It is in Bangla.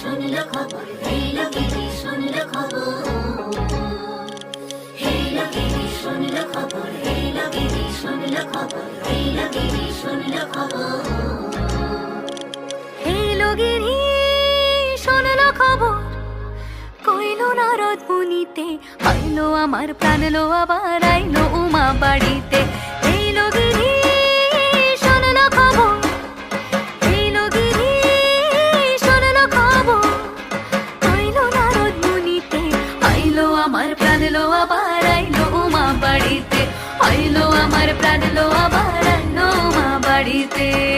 শুনল খবর, এই লোকেরই শুনল খবর, এই লোকেরই শুনল খবর, এই লোকেরই শুনল খবর, এই লোকেরই শুনল খবর, এই লোকেরই শুনল খবর। কইল নারদ মুনিতে, আইলো আমার প্রাণ লো, আবার আইলো উমা বাড়িতে। এই লোকেরই